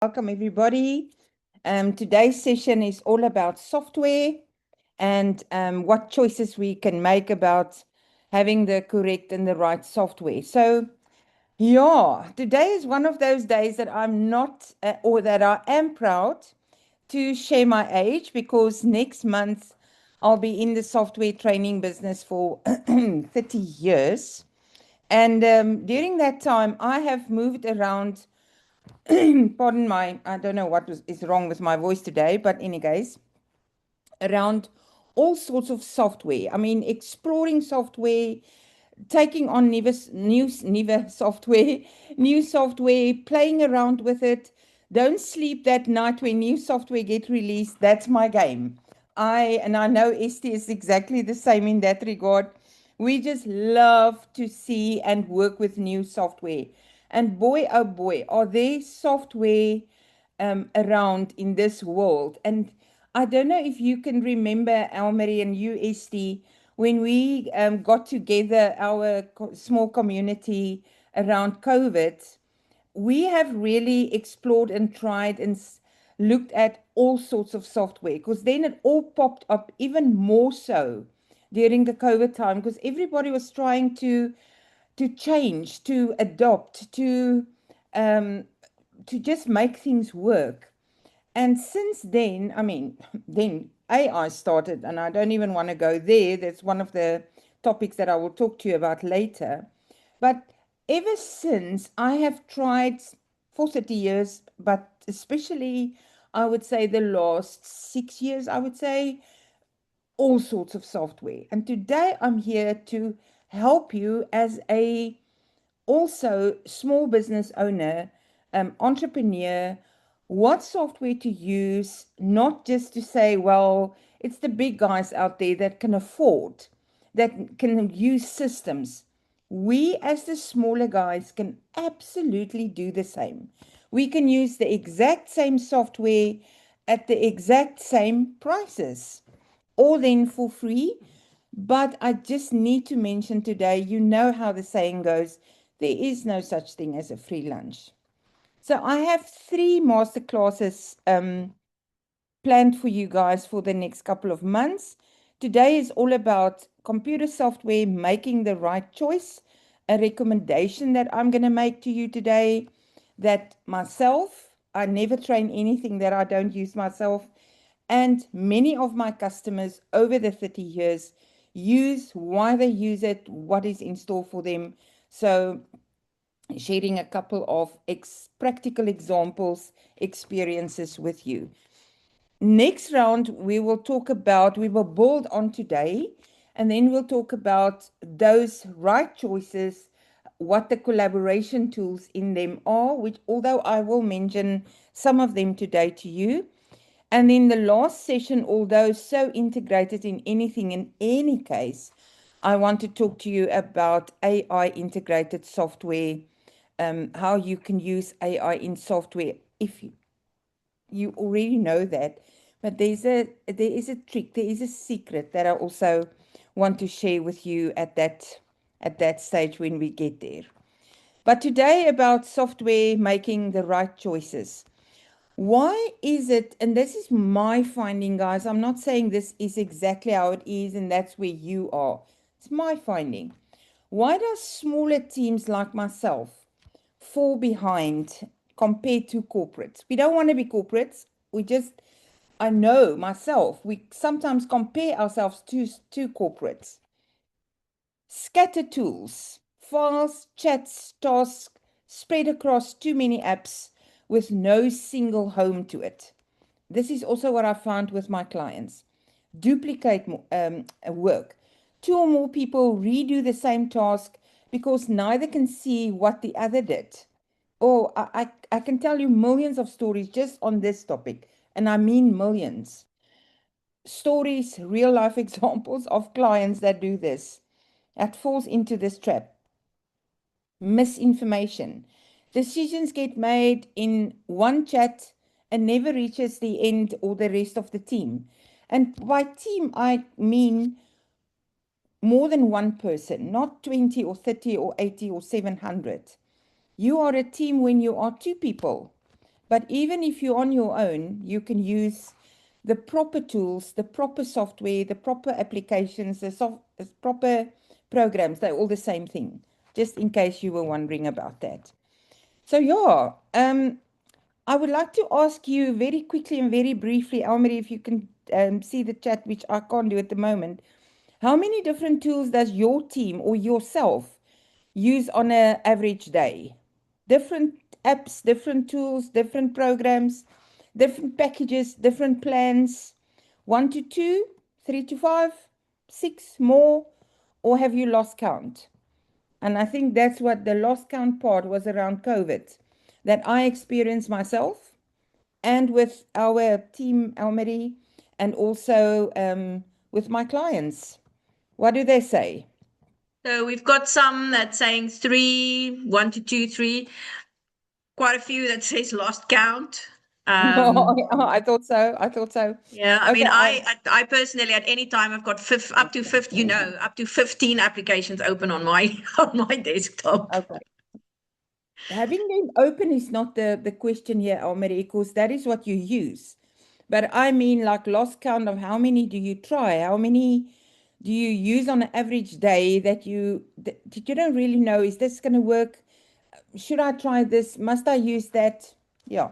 Welcome, everybody. Today's session is all about software and what choices we can make about having the correct and the right software. So, yeah, today is one of those days that I'm not, or that I am proud to share my age, because next month I'll be in the software training business for 30 years. And during that time, I have moved around. Pardon I don't know what is wrong with my voice today, but any case, around all sorts of software. I mean, exploring software, taking on newer software, new software, playing around with it. Don't sleep that night when new software get released. That's my game. I know Esty is exactly the same in that regard. We just love to see and work with new software. And boy, oh boy, are there software around in this world. And I don't know if you can remember, Elmarie and USD, when we got together, our small community around COVID, we have really explored and tried and looked at all sorts of software, because then it all popped up even more so during the COVID time, because everybody was trying to change, to adopt, um, to just make things work. And since then, I mean, then AI started, and I don't even want to go there. That's one of the topics that I will talk to you about later. But ever since, I have tried for 30 years, but especially, I would say the last 6 years, I would say, all sorts of software. And today I'm here to help you as a also small business owner, entrepreneur, what software to use, not just to say, well, it's the big guys out there that can afford, that can use systems. We, as the smaller guys, can absolutely do the same. We can use the exact same software at the exact same prices, all then for free. But I just need to mention today, you know how the saying goes, there is no such thing as a free lunch. So I have 3 masterclasses planned for you guys for the next couple of months. Today is all about computer software, making the right choice, a recommendation that I'm going to make to you today, that myself, I never train anything that I don't use myself. And many of my customers over the 30 years use, why they use it, what is in store for them. So sharing a couple of practical examples, experiences with you. Next round, we will build on today, and then we'll talk about those right choices, what the collaboration tools in them are, which although I will mention some of them today to you. And then the last session, although so integrated in anything, in any case, I want to talk to you about AI integrated software, how you can use AI in software. If you already know that, but there is a trick, there is a secret that I also want to share with you at that stage when we get there. But today about software making the right choices. Why is it, and this is my finding, guys, I'm not saying this is exactly how it is and that's where you are. It's my finding. Why does smaller teams like myself fall behind compared to corporates? We don't want to be corporates. I know myself, we sometimes compare ourselves to corporates. Scatter tools, files, chats, tasks spread across too many apps with no single home to it. This is also what I found with my clients. Duplicate work. 2 or more people redo the same task because neither can see what the other did. Oh, I can tell you millions of stories just on this topic, and I mean millions. Stories, real life examples of clients that do this, that falls into this trap. Misinformation. Decisions get made in one chat and never reaches the end or the rest of the team. And by team, I mean more than one person, not 20 or 30 or 80 or 700. You are a team when you are 2 people. But even if you're on your own, you can use the proper tools, the proper software, the proper applications, the proper programs. They're all the same thing, just in case you were wondering about that. So yeah, I would like to ask you very quickly and very briefly, Elmarie, if you can see the chat, which I can't do at the moment. How many different tools does your team or yourself use on an average day? Different apps, different tools, different programs, different packages, different plans. 1 to 2, 3 to 5, 6 more, or have you lost count? And I think that's what the lost count part was around COVID that I experienced myself and with our team, Elmarie, and also with my clients. What do they say? So we've got some that's saying 3, 1 to 2, 3. Quite a few that says lost count. I thought so. I thought so. Yeah, I Okay, mean, I personally at any time I've got up to 50, up to 15 applications open on my on my desktop. okay. Having them open is not the question here, Elmarie, because that is what you use. But I mean, like lost count of how many do you try? How many do you use on an average day that you don't really know? Is this going to work? Should I try this? Must I use that? Yeah.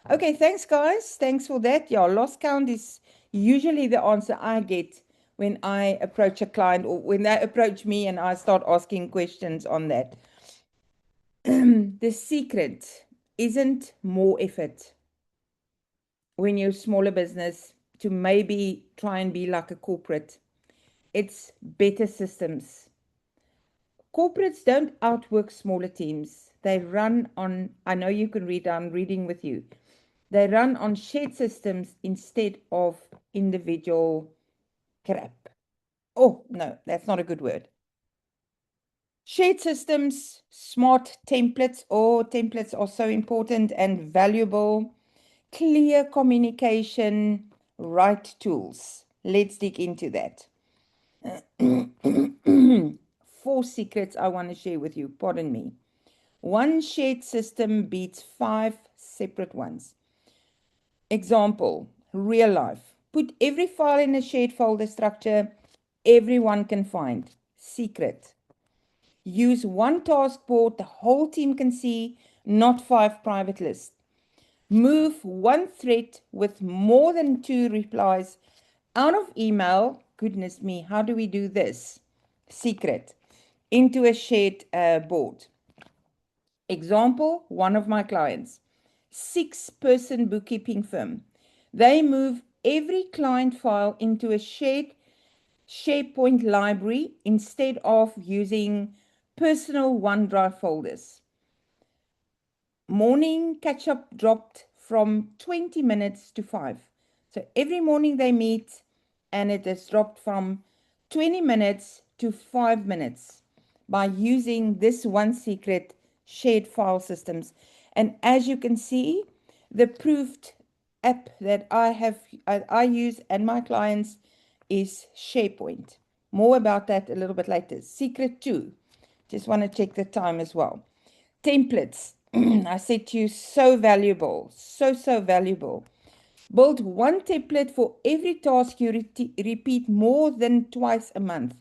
Okay, thanks, guys. Thanks for that. Yeah, lost count is usually the answer I get when I approach a client or when they approach me and I start asking questions on that. The secret isn't more effort when you're a smaller business to maybe try and be like a corporate. It's better systems. Corporates don't outwork smaller teams. They run on, I know you can read, I'm reading with you. They run on shared systems instead of individual crap. Oh, no, that's not a good word. Shared systems, smart templates, or templates are so important and valuable. Clear communication, right tools. Let's dig into that. 4 secrets I want to share with you. Pardon me. One shared system beats 5 separate ones. Example, real life. Put every file in a shared folder structure everyone can find. Secret. Use one task board the whole team can see, not 5 private lists. Move one thread with more than 2 replies out of email. Goodness me, how do we do this? Secret. Into a shared board. Example, one of my clients, 6-person bookkeeping firm. They move every client file into a shared SharePoint library instead of using personal OneDrive folders. Morning catch up dropped from 20 minutes to 5. So every morning they meet and it has dropped from 20 minutes to 5 minutes by using this one secret shared file systems. And as you can see, the proved app that I use and my clients is SharePoint. More about that a little bit later. Secret 2. Just want to check the time as well. Templates. I said to you, so valuable, so valuable. Build one template for every task you repeat more than twice a month.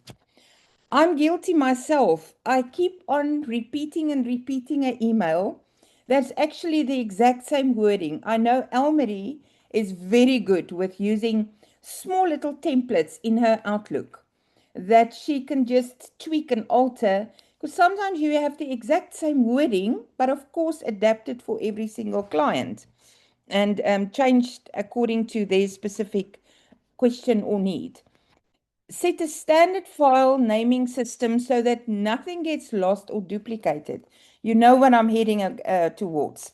I'm guilty myself. I keep on repeating and repeating an email that's actually the exact same wording. I know Elmarie is very good with using small little templates in her Outlook that she can just tweak and alter, because sometimes you have the exact same wording, but of course adapted for every single client and changed according to their specific question or need. Set a standard file naming system so that nothing gets lost or duplicated. You know what I'm heading towards.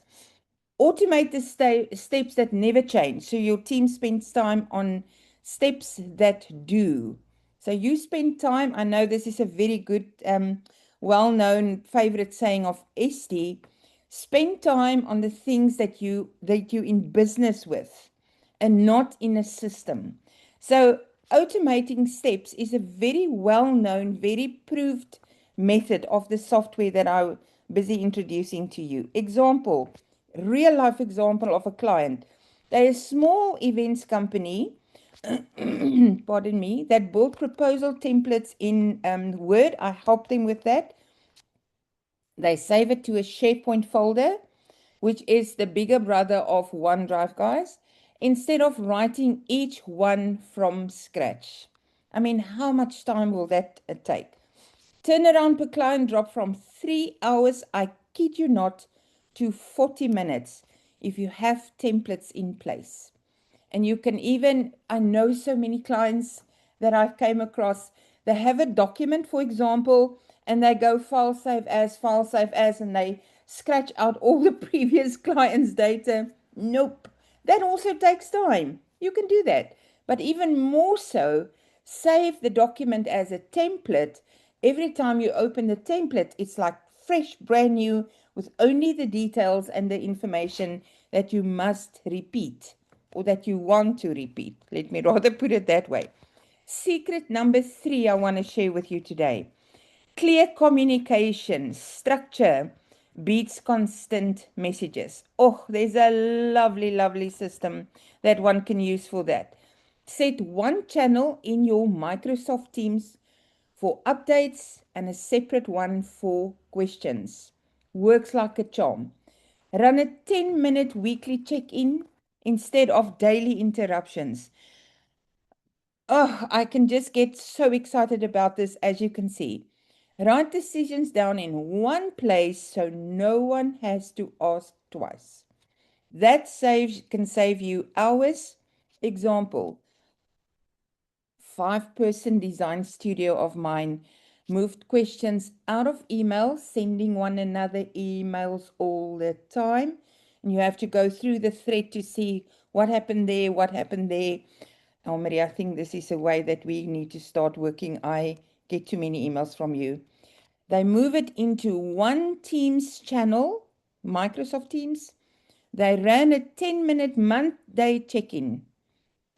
Automate the steps that never change. So your team spends time on steps that do. So you spend time, I know this is a very good, well-known favorite saying of Esty, spend time on the things that you're in business with and not in a system. So automating steps is a very well-known, very proved method of the software that I'm busy introducing to you. Example, real life example of a client. They're a small events company, pardon me, that built proposal templates in Word. I helped them with that. They save it to a SharePoint folder, which is the bigger brother of OneDrive, guys, instead of writing each one from scratch. I mean, how much time will that take? Turnaround per client drop from 3 hours, I kid you not, to 40 minutes if you have templates in place. And you can even, I know so many clients that I've came across, they have a document, for example, and they go file save as, and they scratch out all the previous clients' data. Nope. That also takes time. You can do that. But even more so, save the document as a template. Every time you open the template, it's like fresh, brand new, with only the details and the information that you must repeat, or that you want to repeat. Let me rather put it that way. Secret number 3 I want to share with you today. Clear communication, structure beats constant messages. Oh, there's a lovely, lovely system that one can use for that. Set one channel in your Microsoft Teams for updates and a separate one for questions. Works like a charm. Run a 10-minute weekly check-in instead of daily interruptions. Oh, I can just get so excited about this, as you can see. Write decisions down in one place so no one has to ask twice. That can save you hours. Example, 5-person design studio of mine moved questions out of email, sending one another emails all the time. And you have to go through the thread to see what happened there, what happened there. Oh, Maria, I think this is a way that we need to start working. I get too many emails from you. They move it into one Teams channel, Microsoft Teams. They ran a 10-minute month-day check-in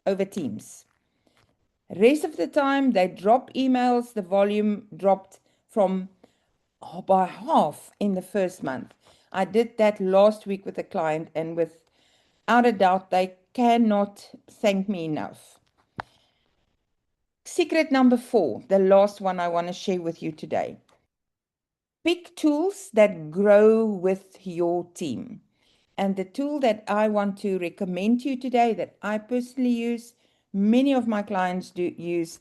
over Teams. Rest of the time, they drop emails. The volume dropped from by half in the first month. I did that last week with a client, and without a doubt, they cannot thank me enough. Secret number 4, the last one I want to share with you today. Pick tools that grow with your team. And the tool that I want to recommend to you today, that I personally use, many of my clients do use,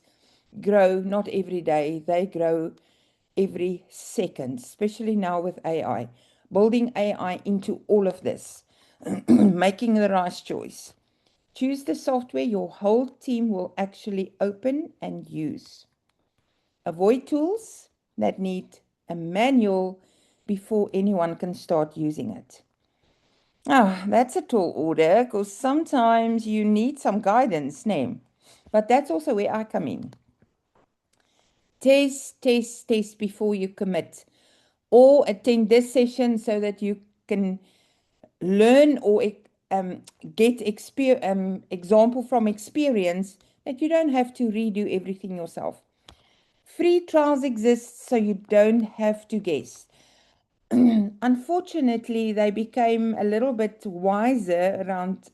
grow not every day, they grow every second, especially now with AI. Building AI into all of this, making the right choice. Choose the software your whole team will actually open and use. Avoid tools that need a manual before anyone can start using it. Ah, that's a tall order, because sometimes you need some guidance, name. But that's also where I come in. Test, test, test before you commit. Or attend this session so that you can learn or get example from experience, that you don't have to redo everything yourself. Free trials exist so you don't have to guess. Unfortunately, they became a little bit wiser around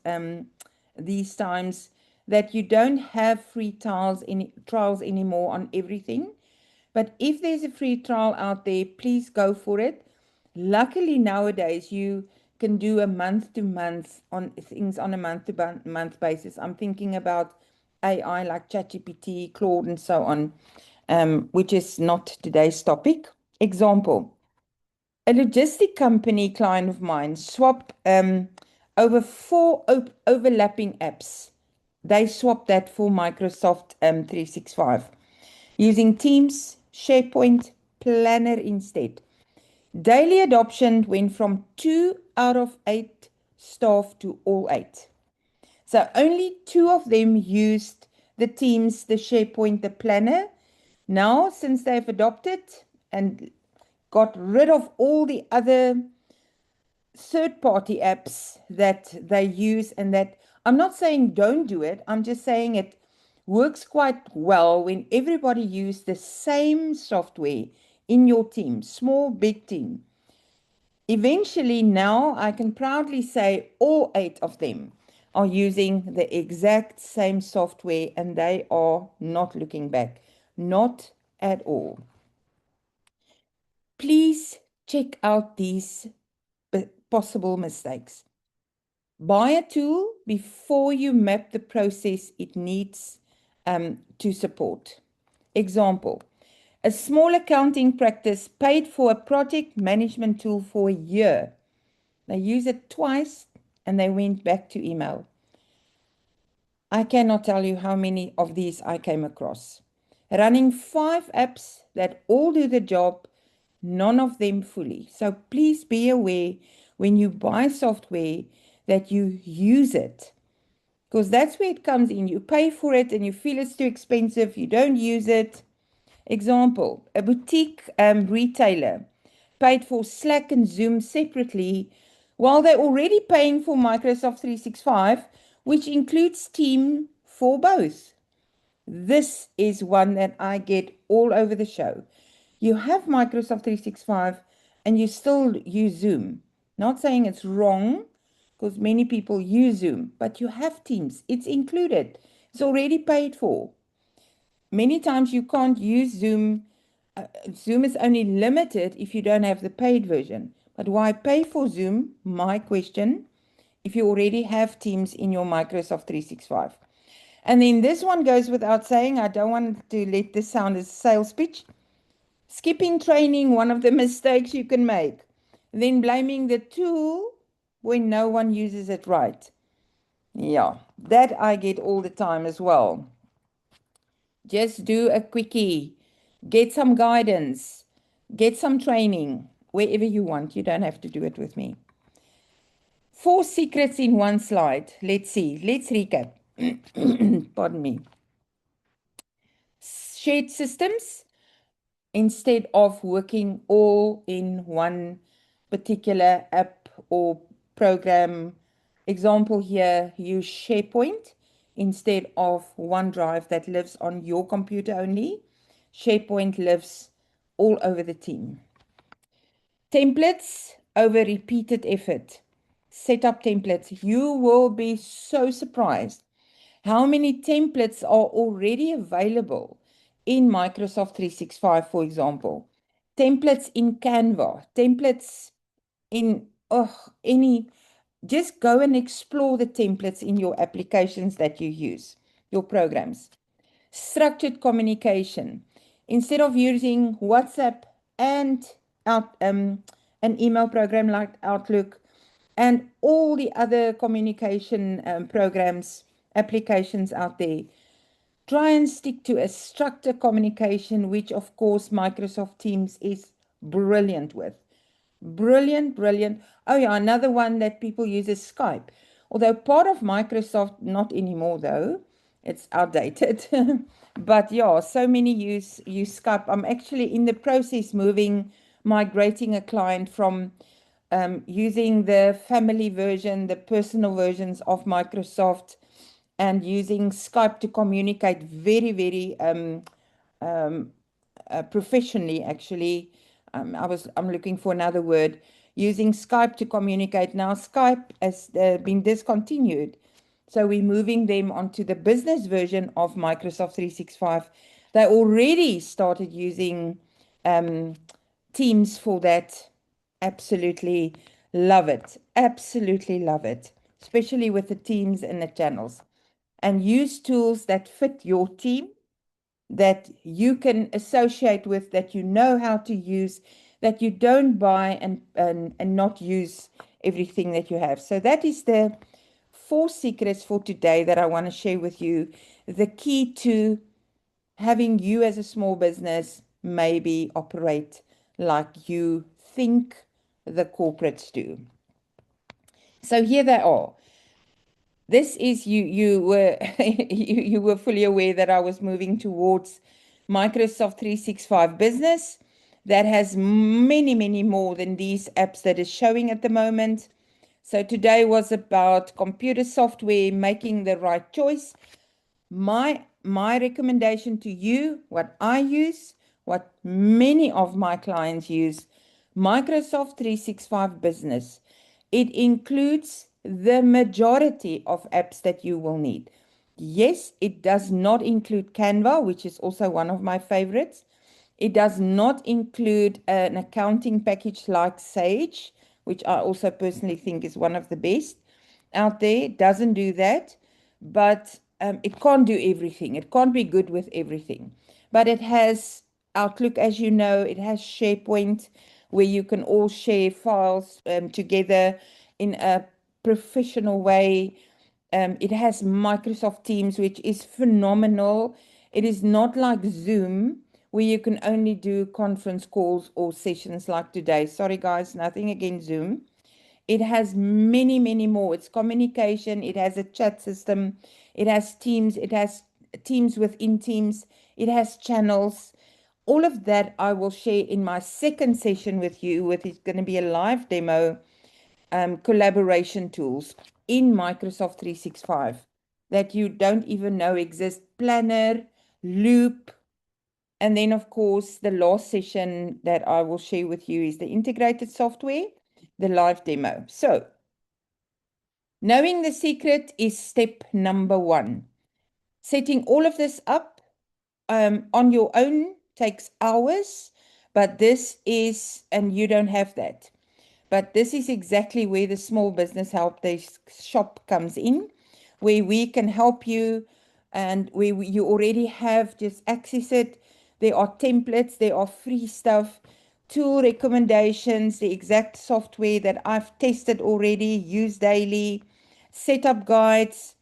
these times, that you don't have free trials anymore on everything. But if there's a free trial out there, please go for it. Luckily, nowadays, you can do a month-to-month on things on a month-to-month basis. I'm thinking about AI like ChatGPT, Claude, and so on, which is not today's topic. Example. A logistic company client of mine swapped over 4 overlapping apps. They swapped that for Microsoft 365 using Teams, SharePoint, Planner instead. Daily adoption went from 2 out of 8 staff to all 8. So only 2 of them used the Teams, the SharePoint, the Planner. Now, since they've adopted and got rid of all the other third-party apps that they use, and that I'm not saying don't do it, I'm just saying it works quite well when everybody uses the same software in your team, small, big team. Eventually, now I can proudly say all 8 of them are using the exact same software and they are not looking back, not at all. Please check out these possible mistakes. Buy a tool before you map the process it needs to support. Example, a small accounting practice paid for a project management tool for a year. They used it twice and they went back to email. I cannot tell you how many of these I came across. Running 5 apps that all do the job, none of them fully. So please be aware when you buy software that you use it, because that's where it comes in. You pay for it and you feel it's too expensive, you don't use it. Example, a boutique retailer paid for Slack and Zoom separately while they're already paying for Microsoft 365, which includes Team for both. This is one that I get all over the show. You have Microsoft 365 and you still use Zoom. Not saying it's wrong, because many people use Zoom, but you have Teams. It's included. It's already paid for. Many times you can't use Zoom. Zoom is only limited if you don't have the paid version. But why pay for Zoom? My question, if you already have Teams in your Microsoft 365. And then this one goes without saying. I don't want to let this sound as a sales pitch. Skipping training, one of the mistakes you can make. Then blaming the tool when no one uses it right. Yeah, that I get all the time as well. Just do a quickie, get some guidance, get some training wherever you want. You don't have to do it with me. 4 secrets in one slide. Let's see. Let's recap. Pardon me. Shared systems instead of working all in one particular app or program. Example here, use SharePoint instead of OneDrive that lives on your computer only. SharePoint lives all over the team. Templates over repeated effort. Set up templates. You will be so surprised how many templates are already available in Microsoft 365, for example. Templates in Canva, templates in any. Just go and explore the templates in your applications that you use, your programs. Structured communication. Instead of using WhatsApp and an email program like Outlook and all the other communication programs, applications out there, try and stick to a structured communication, which of course Microsoft Teams is brilliant with. Brilliant, brilliant. Oh yeah, another one that people use is Skype. Although part of Microsoft, not anymore though, it's outdated. But yeah, so many use Skype. I'm actually in the process migrating a client from using the family version, the personal versions of Microsoft, and using Skype to communicate very, very professionally, actually. I'm looking for another word. Using Skype to communicate. Now, Skype has been discontinued. So we're moving them onto the business version of Microsoft 365. They already started using Teams for that. Absolutely love it. Absolutely love it. Especially with the teams and the channels. And use tools that fit your team, that you can associate with, that you know how to use, that you don't buy and not use everything that you have. So that is the 4 secrets for today that I want to share with you. The key to having you as a small business maybe operate like you think the corporates do. So here they are. This is you were you were fully aware that I was moving towards Microsoft 365 Business that has many, many more than these apps that is showing at the moment. So today was about computer software, making the right choice. My recommendation to you, what I use, what many of my clients use, Microsoft 365 Business. It includes the majority of apps that you will need. Yes, it does not include Canva, which is also one of my favorites. It does not include an accounting package like Sage, which I also personally think is one of the best out there. It doesn't do that, but it can't do everything. It can't be good with everything. But it has Outlook, as you know, it has SharePoint, where you can all share files together in a professional way. It has Microsoft Teams, which is phenomenal. It is not like Zoom, where you can only do conference calls or sessions like today. Sorry, guys, nothing against Zoom. It has many, many more. It's communication. It has a chat system. It has Teams. It has Teams within Teams. It has channels. All of that I will share in my second session with you, with it's going to be a live demo, collaboration tools in Microsoft 365 that you don't even know exist. Planner, Loop, and then of course the last session that I will share with you is the integrated software, the live demo. So knowing the secret is step number 1. Setting all of this up on your own takes hours, but this is, and you don't have that. But this is exactly where the Small Business Help Desk shop comes in, where we can help you and where you already have, just access it. There are templates, there are free stuff, tool recommendations, the exact software that I've tested already, use daily, setup guides.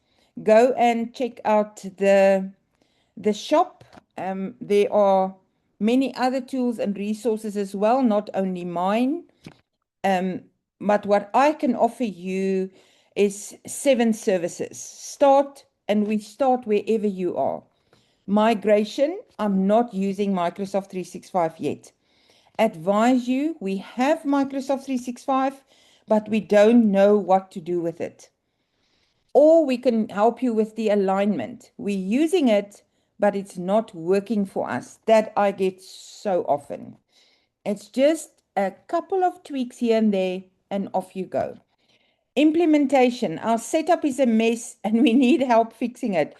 Go and check out the shop. There are many other tools and resources as well, not only mine. But what I can offer you is 7 services. We start wherever you are. Migration, I'm not using Microsoft 365 yet. Advise you, we have Microsoft 365, but we don't know what to do with it. Or we can help you with the alignment. We're using it, but it's not working for us. That I get so often. It's just a couple of tweaks here and there, and off you go. Implementation. Our setup is a mess and we need help fixing it.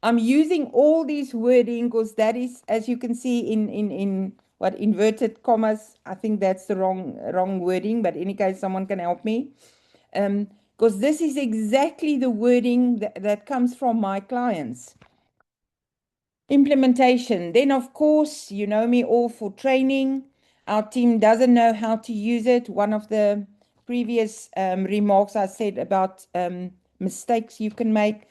I'm using all these wording because that is, as you can see in what, inverted commas. I think that's the wrong wording, but in any case, someone can help me. Because this is exactly the wording that comes from my clients. Implementation. Then, of course, you know me all for training. Our team doesn't know how to use it. One of the previous remarks I said about mistakes you can make.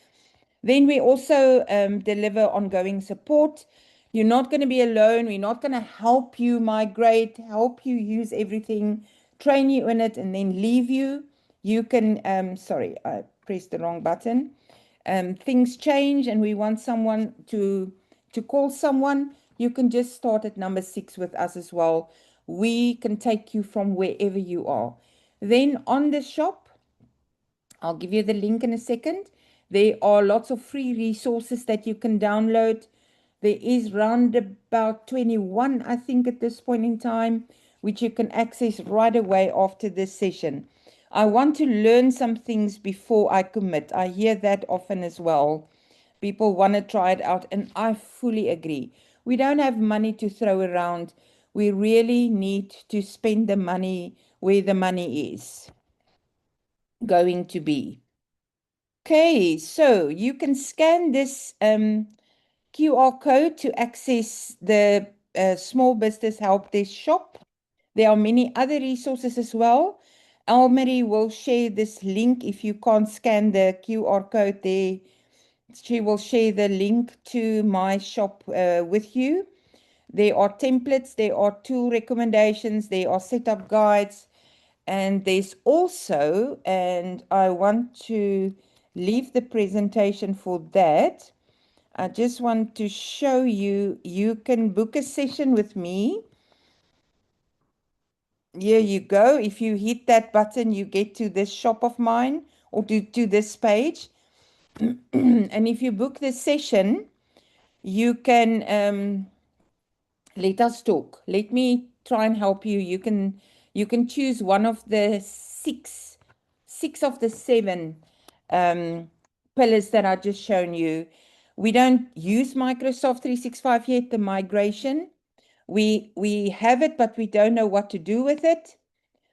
Then we also deliver ongoing support. You're not going to be alone. We're not going to help you migrate, help you use everything, train you in it, and then leave you. You can, sorry, I pressed the wrong button. Things change and we want someone to call someone. You can just start at number 6 with us as well. We can take you from wherever you are. Then on the shop, I'll give you the link in a second. There are lots of free resources that you can download. There is round about 21, I think, at this point in time, which you can access right away after this session. I want to learn some things before I commit. I hear that often as well. People want to try it out, and I fully agree. We don't have money to throw around. We really need to spend the money where the money is going to be. Okay, so you can scan this QR code to access the Small Business Help Desk shop. There are many other resources as well. Elmarie will share this link. If you can't scan the QR code there, she will share the link to my shop with you. There are templates, there are tool recommendations, there are setup guides, and there's also, and I want to leave the presentation for that. I just want to show you, you can book a session with me. Here you go. If you hit that button, you get to this shop of mine or to this page. And if you book this session, you can let us talk. Let me try and help you. You can You can choose one of the six of the seven pillars that I just shown you. We don't use Microsoft 365 yet, the migration. We have it, but we don't know what to do with it.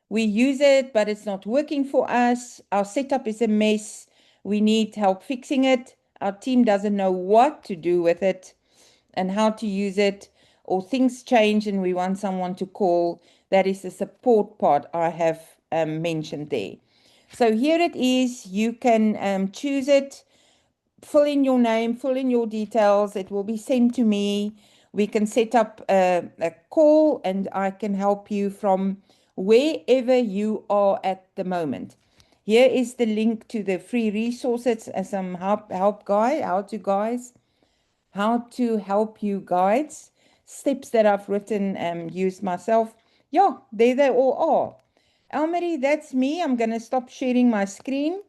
We use it, but it's not working for us. Our setup is a mess. We need help fixing it. Our team doesn't know what to do with it and how to use it, or things change and we want someone to call. That is the support part I have mentioned there. So here it is. You can choose it, fill in your name, fill in your details. It will be sent to me. We can set up a call and I can help you from wherever you are at the moment. Here is the link to the free resources as some help guide, how to help you guides, steps that I've written and used myself. Yeah, there they all are. Elmarie, that's me. I'm going to stop sharing my screen.